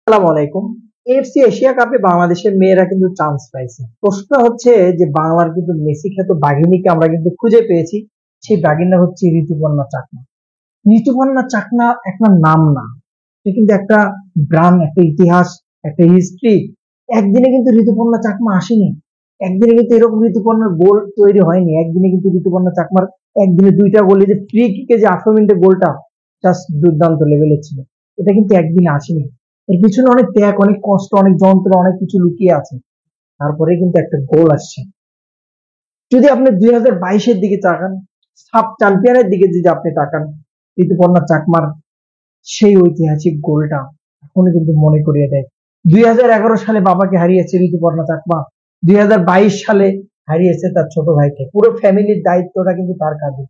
আসসালামু আলাইকুম। AFC Asia কাপে বাংলাদেশের মেয়েরা কিন্তু চান্স পাইছে। প্রশ্ন হচ্ছে যে বাংলার কিন্তু মেসি খ্যাত বাঘিনীকে আমরা কিন্তু খুঁজে পেয়েছি। সেই বাঘিনীটা হচ্ছে ঋতুপর্ণা চাকমা। ঋতুপর্ণা চাকমা একটা নাম না, সে কিন্তু একটা ব্রান্ড, একটা ইতিহাস, একটা হিস্ট্রি। একদিনে কিন্তু ঋতুপর্ণা চাকমা আসেনি, একদিনে কিন্তু এরকম ঋতুপর্ণার গোল তৈরি হয়নি, একদিনে কিন্তু ঋতুপর্ণা চাকমার একদিনে দুইটা গোল, এই যে ফ্রি কিকে যে 18 মিনিটে গোলটা জাস্ট দুর্দান্ত লেভেলের ছিল, এটা কিন্তু একদিনে আসেনি। এর পিছনে অনেক ত্যাগ, অনেক কষ্ট, অনেক যন্ত্র, অনেক কিছু লুকিয়ে আছে। তারপরে কিন্তু একটা গোল আসছে। যদি আপনি 2022-এর দিকে তাকান, সাব চ্যাম্পিয়নের দিকে যদি আপনি তাকান, ঋতুপর্ণা চাকমার সেই ঐতিহাসিক গোলটা এখনো কিন্তু মনে করিয়ে দেয়। 2011 সালে বাবাকে হারিয়েছে ঋতুপর্ণা চাকমা, 2022 সালে হারিয়েছে তার ছোট ভাইকে। পুরো ফ্যামিলির দায়িত্বটা কিন্তু তার কাঁধে।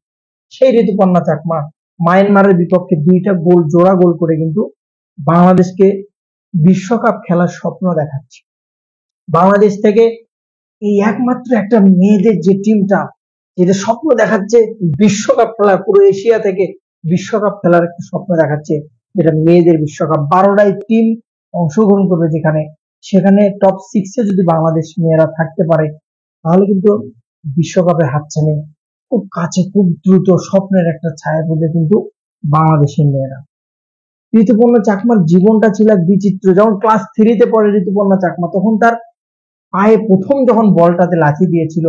সেই ঋতুপর্ণা চাকমা মায়ানমারের বিপক্ষে দুইটা গোল, জোড়া গোল করে কিন্তু বাংলাদেশকে বিশ্বকাপ খেলার স্বপ্ন দেখাচ্ছে। বাংলাদেশ থেকে এই একমাত্র একটা মেয়েদের যে টিমটা, যেটা স্বপ্ন দেখাচ্ছে বিশ্বকাপ খেলার, পুরো এশিয়া থেকে বিশ্বকাপ খেলার একটা স্বপ্ন দেখাচ্ছে, যেটা মেয়েদের বিশ্বকাপ। 12টাই টিম অংশগ্রহণ করবে যেখানে, সেখানে টপ 6-এ যদি বাংলাদেশ মেয়েরা থাকতে পারে, তাহলে কিন্তু বিশ্বকাপে হাতছানি খুব কাছে, খুব দ্রুত স্বপ্নের একটা ছায়া বলে কিন্তু বাংলাদেশের মেয়েরা। ঋতুপর্ণা চাকমার জীবনটা ছিল এক বিচিত্র। যখন ক্লাস 3-তে পড়ে ঋতুপর্ণা চাকমা, তখন তার পায়ে প্রথম যখন বলটাতে লাথি দিয়েছিল,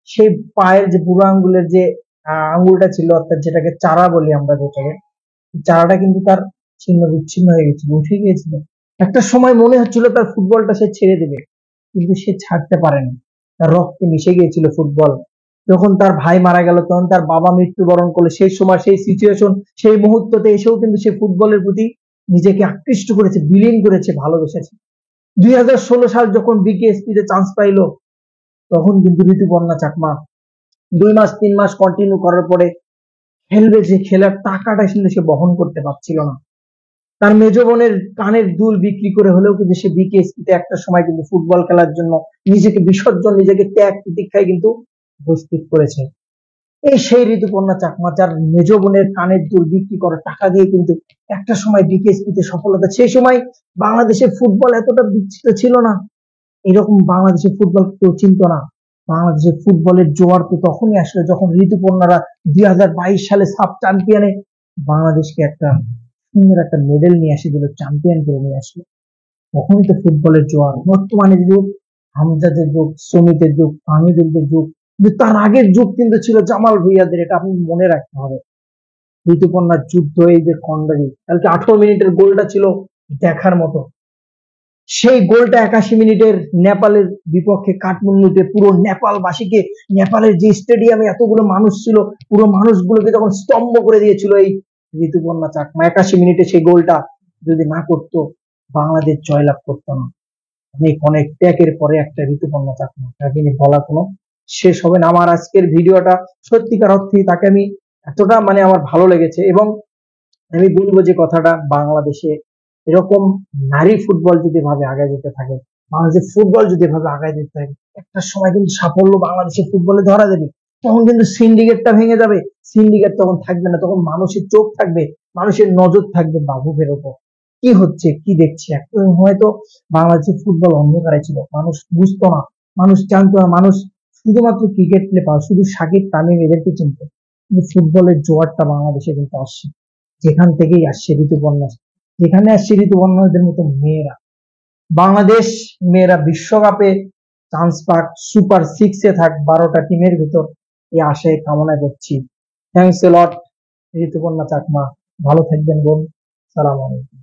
সেই পায়ের যে বুড়ো আঙ্গুলের যে আঙ্গুলটা ছিল, অর্থাৎ যেটাকে চারা বলি আমরা, যেটাকে চারাটা কিন্তু তার ছিন্ন বিচ্ছিন্ন হয়ে গেছিল, উঠে গিয়েছিল। একটা সময় মনে হচ্ছিল তার ফুটবলটা সে ছেড়ে দেবে, কিন্তু সে ছাড়তে পারেনি। তার রক্তে মিশে গিয়েছিল ফুটবল। যখন তার ভাই মারা গেল, তখন তার বাবা মৃত্যুবরণ করলো, সেই সময় সেই সিচুয়েশন, সেই মুহূর্ততে এসেও কিন্তু সে ফুটবলের প্রতি নিজেকে আকৃষ্ট করেছে, বিলীন করেছে, ভালোবেসেছে। 2016 সাল যখন বিকেএসপি তে চান্স পাইলো, তখন কিন্তু ঋতুপর্ণা চাকমা 2 মাস 3 মাস কন্টিনিউ করার পরে খেলবে, যে খেলার টাকাটা কিন্তু সে বহন করতে পারছিল না। তার মেজ বোনের কানের দুল বিক্রি করে হলেও কিন্তু সে বিকেএসপি তে একটা সময় কিন্তু ফুটবল খেলার জন্য নিজেকে বিসর্জন, নিজেকে ত্যাগ প্রতীক্ষায় কিন্তু প্রস্তুত করেছে। এই সেই ঋতুপর্ণা চাকমা, যার মেজ বোনের কানের দুল বিক্রি করার টাকা দিয়ে কিন্তু একটা সময় বিকেএসপি তে সফলতা। সেই সময় বাংলাদেশের ফুটবল এতটা বিস্তৃত ছিল না, এরকম বাংলাদেশের ফুটবল কেউ চিনত না। বাংলাদেশের ফুটবলের জোয়ার তো তখনই আসলো যখন ঋতুপর্ণারা 2022 সালে সাব চ্যাম্পিয়নে বাংলাদেশকে একটা সুন্দর একটা মেডেল নিয়ে আসে দিল, চ্যাম্পিয়ন করে নিয়ে আসলো। তখনই তো ফুটবলের জোয়ার। বর্তমানে যুগ হামজাদের যুগ, সমিতের যুগ, আহমেদের যুগ, কিন্তু তার আগের যুগ কিন্তু ছিল জামাল ভুইয়াদের, এটা আপনি মনে রাখতে হবে। ঋতুপর্ণার যুদ্ধ, এই যে খন্ডারি, কালকে 18 মিনিটের গোলটা ছিল দেখার মতো। সেই গোলটা 81 মিনিটের নেপালের বিপক্ষে কাঠমান্ডুতে পুরো নেপালবাসীকে, নেপালের যে স্টেডিয়ামে এতগুলো মানুষ ছিল, পুরো মানুষগুলোকে তখন স্তম্ভ করে দিয়েছিল এই ঋতুপর্ণা চাকমা। 81 মিনিটে সেই গোলটা যদি না করতো, বাংলাদেশ জয়লাভ করতো না। অনেক অনেক ত্যাগের পরে একটা ঋতুপর্ণা চাকমা, তাকে নিয়ে বলা কোনো শেষ হবে না। আমার আজকের ভিডিওটা সত্যিকার অর্থে তাকে আমি এতটা আমার ভালো লেগেছে, এবং আমি বলবো যে কথাটা, বাংলাদেশে এরকম নারী ফুটবল যদি ভাবে আগায় যেতে থাকে, বাংলাদেশের ফুটবল যদি ভাবে আগায় যেতে থাকে, একটা সময় কিন্তু সাফল্য বাংলাদেশের ফুটবলে ধরা দেবে। তখন কিন্তু সিন্ডিকেটটা ভেঙে যাবে। সিন্ডিকেট তখন থাকবে না, তখন মানুষের চোখ থাকবে, মানুষের নজর থাকবে বাবুকের ওপর, কি হচ্ছে কি দেখছে। একটা হয়তো বাংলাদেশের ফুটবল অন্ধকারে ছিল, মানুষ বুঝতো না, মানুষ জানতো না, মানুষ শুধুমাত্র ক্রিকেট প্লেয়ার, শুধু সাকিব তামিম এদেরকে চিনত। কিন্তু ফুটবলের জোয়ারটা বাংলাদেশে কিন্তু আসছে, যেখান থেকেই আসছে ঋতুপর্ণা, যেখানে আসছে ঋতুপর্ণাদের মতো মেয়েরা। বাংলাদেশ মেয়েরা বিশ্বকাপে চান্স পাক, সুপার 6-এ থাক 12টা টিমের ভিতর, এই আশায় কামনা করছি। থ্যাংকস এ লট ঋতুপর্ণা চাকমা, ভালো থাকবেন বোন। সালাম আলাইকুম।